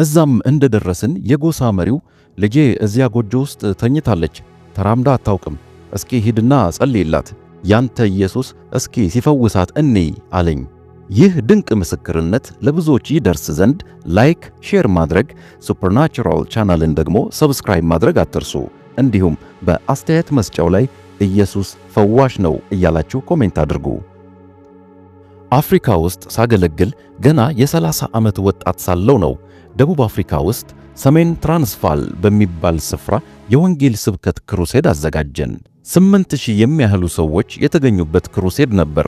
እዛም እንደደረስን የጎሳ መሪው ልጄ እዚያ ጎጆ ውስጥ ተኝታለች፣ ተራምዳ አታውቅም፣ እስኪ ሂድና ጸልይላት፣ ያንተ ኢየሱስ እስኪ ሲፈውሳት እንይ አለኝ። ይህ ድንቅ ምስክርነት ለብዙዎች ይደርስ ዘንድ ላይክ፣ ሼር ማድረግ፣ ሱፐርናቹራል ቻናልን ደግሞ ሰብስክራይብ ማድረግ አትርሱ። እንዲሁም በአስተያየት መስጫው ላይ ኢየሱስ ፈዋሽ ነው እያላችሁ ኮሜንት አድርጉ። አፍሪካ ውስጥ ሳገለግል ገና የ30 ዓመት ወጣት ሳለው ነው ደቡብ አፍሪካ ውስጥ ሰሜን ትራንስቫል በሚባል ስፍራ የወንጌል ስብከት ክሩሴድ አዘጋጀን። 8000 የሚያህሉ ሰዎች የተገኙበት ክሩሴድ ነበር።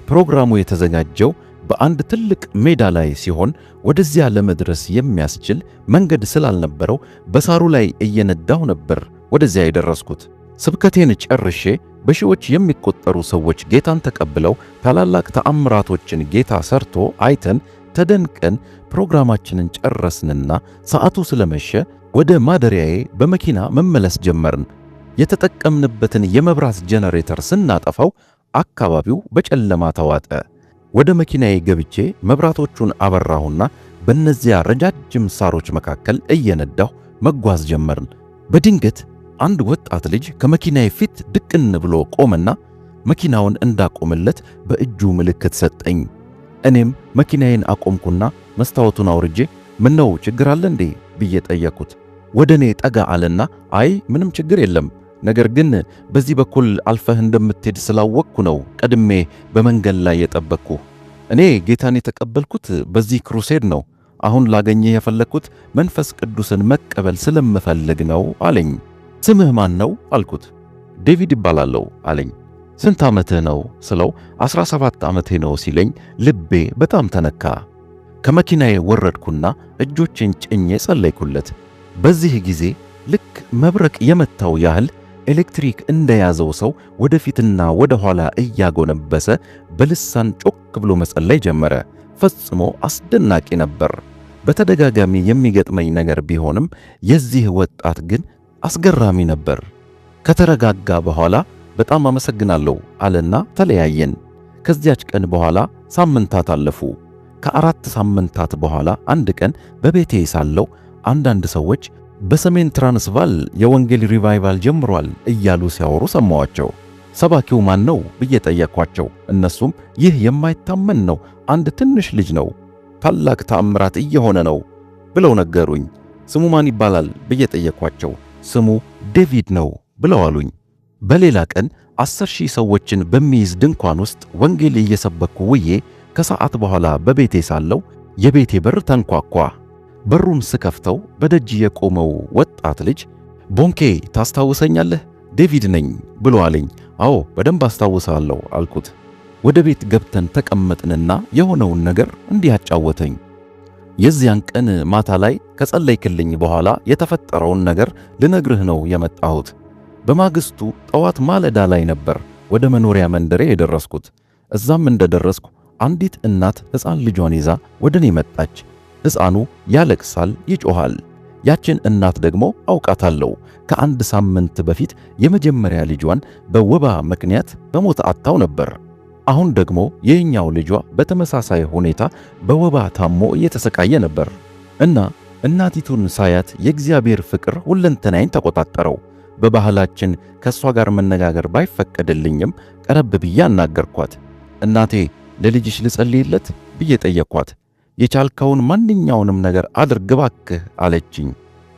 ፕሮግራሙ የተዘጋጀው በአንድ ትልቅ ሜዳ ላይ ሲሆን ወደዚያ ለመድረስ የሚያስችል መንገድ ስላልነበረው በሳሩ ላይ እየነዳሁ ነበር ወደዚያ የደረስኩት። ስብከቴን ጨርሼ በሺዎች የሚቆጠሩ ሰዎች ጌታን ተቀብለው ታላላቅ ተአምራቶችን ጌታ ሰርቶ አይተን ተደንቀን ፕሮግራማችንን ጨረስንና ሰዓቱ ስለመሸ ወደ ማደሪያዬ በመኪና መመለስ ጀመርን። የተጠቀምንበትን የመብራት ጄኔሬተር ስናጠፋው አካባቢው በጨለማ ተዋጠ። ወደ መኪናዬ ገብቼ መብራቶቹን አበራሁና በእነዚያ ረጃጅም ሳሮች መካከል እየነዳሁ መጓዝ ጀመርን። በድንገት አንድ ወጣት ልጅ ከመኪናዬ ፊት ድቅን ብሎ ቆመና መኪናውን እንዳቆምለት በእጁ ምልክት ሰጠኝ። እኔም መኪናዬን አቆምኩና መስታወቱን አውርጄ ምነው ችግር አለ እንዴ ብዬ ጠየቅኩት። ወደ እኔ ጠጋ አለና አይ ምንም ችግር የለም፣ ነገር ግን በዚህ በኩል አልፈህ እንደምትሄድ ስላወቅኩ ነው ቀድሜ በመንገድ ላይ የጠበቅኩ። እኔ ጌታን የተቀበልኩት በዚህ ክሩሴድ ነው። አሁን ላገኘህ የፈለግኩት መንፈስ ቅዱስን መቀበል ስለምፈልግ ነው አለኝ። ስምህ ማን ነው አልኩት። ዴቪድ ይባላለሁ አለኝ። ስንት ዓመትህ ነው ስለው 17 ዓመቴ ነው ሲለኝ ልቤ በጣም ተነካ። ከመኪናዬ ወረድኩና እጆቼን ጭኜ ጸለይኩለት። በዚህ ጊዜ ልክ መብረቅ የመታው ያህል ኤሌክትሪክ እንደያዘው ሰው ወደፊትና ወደ ኋላ እያጎነበሰ በልሳን ጮክ ብሎ መጸለይ ጀመረ። ፈጽሞ አስደናቂ ነበር። በተደጋጋሚ የሚገጥመኝ ነገር ቢሆንም የዚህ ወጣት ግን አስገራሚ ነበር። ከተረጋጋ በኋላ በጣም አመሰግናለሁ አለና ተለያየን። ከዚያች ቀን በኋላ ሳምንታት አለፉ። ከ4 ሳምንታት በኋላ አንድ ቀን በቤቴ ሳለው አንዳንድ ሰዎች በሰሜን ትራንስቫል የወንጌል ሪቫይቫል ጀምሯል እያሉ ሲያወሩ ሰማዋቸው። ሰባኪው ማን ነው ብዬ ጠየቅኳቸው። እነሱም ይህ የማይታመን ነው፣ አንድ ትንሽ ልጅ ነው፣ ታላቅ ተአምራት እየሆነ ነው ብለው ነገሩኝ። ስሙ ማን ይባላል ብዬ ጠየቅኳቸው። ስሙ ዴቪድ ነው ብለው አሉኝ። በሌላ ቀን 10,000 ሰዎችን በሚይዝ ድንኳን ውስጥ ወንጌል እየሰበኩ ውዬ ከሰዓት በኋላ በቤቴ ሳለው የቤቴ በር ተንኳኳ። በሩን ስከፍተው በደጅ የቆመው ወጣት ልጅ ቦንኬ ታስታውሰኛለህ? ዴቪድ ነኝ ብሎ አለኝ። አዎ በደንብ አስታውሳለሁ አልኩት። ወደ ቤት ገብተን ተቀመጥንና የሆነውን ነገር እንዲህ አጫወተኝ። የዚያን ቀን ማታ ላይ ከጸለይክልኝ በኋላ የተፈጠረውን ነገር ልነግርህ ነው የመጣሁት። በማግስቱ ጠዋት ማለዳ ላይ ነበር ወደ መኖሪያ መንደሬ የደረስኩት። እዛም እንደደረስኩ አንዲት እናት ሕፃን ልጇን ይዛ ወደ እኔ መጣች። ሕፃኑ ያለቅሳል፣ ይጮኻል። ያችን እናት ደግሞ አውቃታለሁ። ከአንድ ሳምንት በፊት የመጀመሪያ ልጇን በወባ ምክንያት በሞት አጥታው ነበር። አሁን ደግሞ የኛው ልጇ በተመሳሳይ ሁኔታ በወባ ታሞ እየተሰቃየ ነበር እና እናቲቱን ሳያት የእግዚአብሔር ፍቅር ሁለንተናዬን ተቆጣጠረው። በባህላችን ከእሷ ጋር መነጋገር ባይፈቀድልኝም ቀረብ ብዬ አናገርኳት። እናቴ ለልጅሽ ልጸልይለት ብዬ ጠየቅኳት። የቻልከውን ማንኛውንም ነገር አድርግ እባክህ አለችኝ።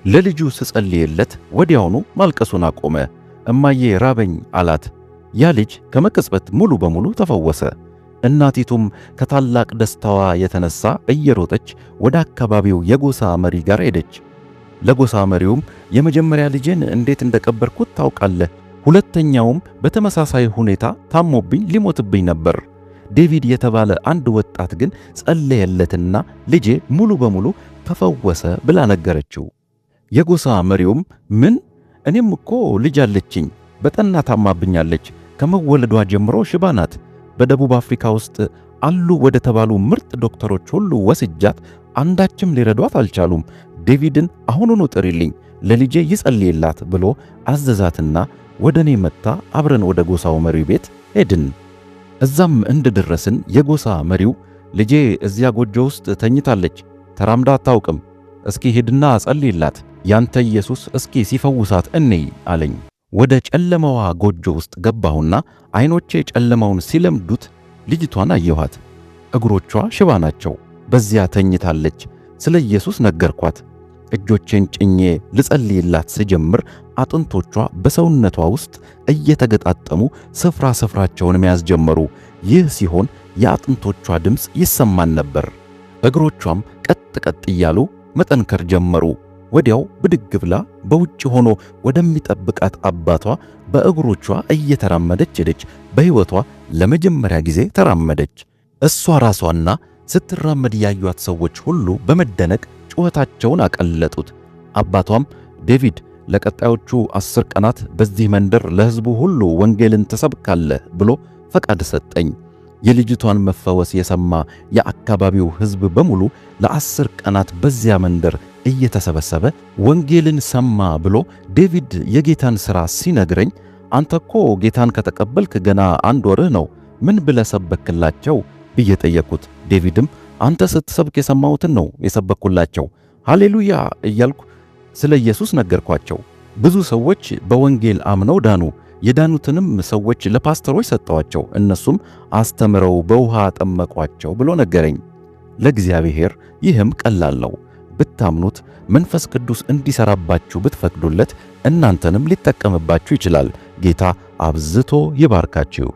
ለልጁ ስጸልይለት ወዲያውኑ ማልቀሱን አቆመ። እማዬ ራበኝ አላት። ያ ልጅ ከመቅጽበት ሙሉ በሙሉ ተፈወሰ። እናቲቱም ከታላቅ ደስታዋ የተነሳ እየሮጠች ወደ አካባቢው የጎሳ መሪ ጋር ሄደች። ለጎሳ መሪውም የመጀመሪያ ልጄን እንዴት እንደቀበርኩት ታውቃለህ፣ ሁለተኛውም በተመሳሳይ ሁኔታ ታሞብኝ ሊሞትብኝ ነበር። ዴቪድ የተባለ አንድ ወጣት ግን ጸለየለትና ልጄ ሙሉ በሙሉ ተፈወሰ ብላ ነገረችው። የጎሳ መሪውም ምን? እኔም እኮ ልጅ አለችኝ፣ በጠና ታማብኛለች፣ ከመወለዷ ጀምሮ ሽባ ናት። በደቡብ አፍሪካ ውስጥ አሉ ወደ ተባሉ ምርጥ ዶክተሮች ሁሉ ወስጃት አንዳችም ሊረዷት አልቻሉም። ዴቪድን አሁኑኑ ጥሪልኝ፣ ለልጄ ይጸልይላት ብሎ አዘዛትና ወደ እኔ መጥታ አብረን ወደ ጎሳው መሪው ቤት ሄድን። እዛም እንደደረስን የጎሳ መሪው ልጄ እዚያ ጎጆ ውስጥ ተኝታለች፣ ተራምዳ አታውቅም፣ እስኪ ሂድና ጸልይላት፣ ያንተ ኢየሱስ እስኪ ሲፈውሳት እንይ አለኝ። ወደ ጨለማዋ ጎጆ ውስጥ ገባሁና ዓይኖቼ ጨለማውን ሲለምዱት ልጅቷን አየኋት። እግሮቿ ሽባ ናቸው። በዚያ ተኝታለች። ስለ ኢየሱስ ነገርኳት። እጆቼን ጭኜ ልጸልይላት ስጀምር አጥንቶቿ በሰውነቷ ውስጥ እየተገጣጠሙ ስፍራ ስፍራቸውን መያዝ ጀመሩ። ይህ ሲሆን የአጥንቶቿ ድምፅ ይሰማን ነበር። እግሮቿም ቀጥ ቀጥ እያሉ መጠንከር ጀመሩ። ወዲያው ብድግ ብላ በውጭ ሆኖ ወደሚጠብቃት አባቷ በእግሮቿ እየተራመደች ሄደች። በሕይወቷ ለመጀመሪያ ጊዜ ተራመደች። እሷ ራሷና ስትራመድ ያዩት ሰዎች ሁሉ በመደነቅ ጩኸታቸውን አቀለጡት። አባቷም ዴቪድ ለቀጣዮቹ 10 ቀናት በዚህ መንደር ለሕዝቡ ሁሉ ወንጌልን ትሰብካለህ ብሎ ፈቃድ ሰጠኝ። የልጅቷን መፈወስ የሰማ የአካባቢው ሕዝብ በሙሉ ለ10 ቀናት በዚያ መንደር እየተሰበሰበ ወንጌልን ሰማ ብሎ ዴቪድ የጌታን ሥራ ሲነግረኝ አንተ እኮ ጌታን ከተቀበልክ ገና 1 ወርህ ነው፣ ምን ብለህ ሰበክላቸው ብዬ ጠየቅኩት። ዴቪድም አንተ ስትሰብክ የሰማሁትን ነው የሰበኩላቸው፣ ሃሌሉያ እያልኩ ስለ ኢየሱስ ነገርኳቸው። ብዙ ሰዎች በወንጌል አምነው ዳኑ። የዳኑትንም ሰዎች ለፓስተሮች ሰጠዋቸው፣ እነሱም አስተምረው በውሃ አጠመቋቸው ብሎ ነገረኝ። ለእግዚአብሔር ይህም ቀላል ነው። ብታምኑት መንፈስ ቅዱስ እንዲሰራባችሁ ብትፈቅዱለት እናንተንም ሊጠቀምባችሁ ይችላል። ጌታ አብዝቶ ይባርካችሁ።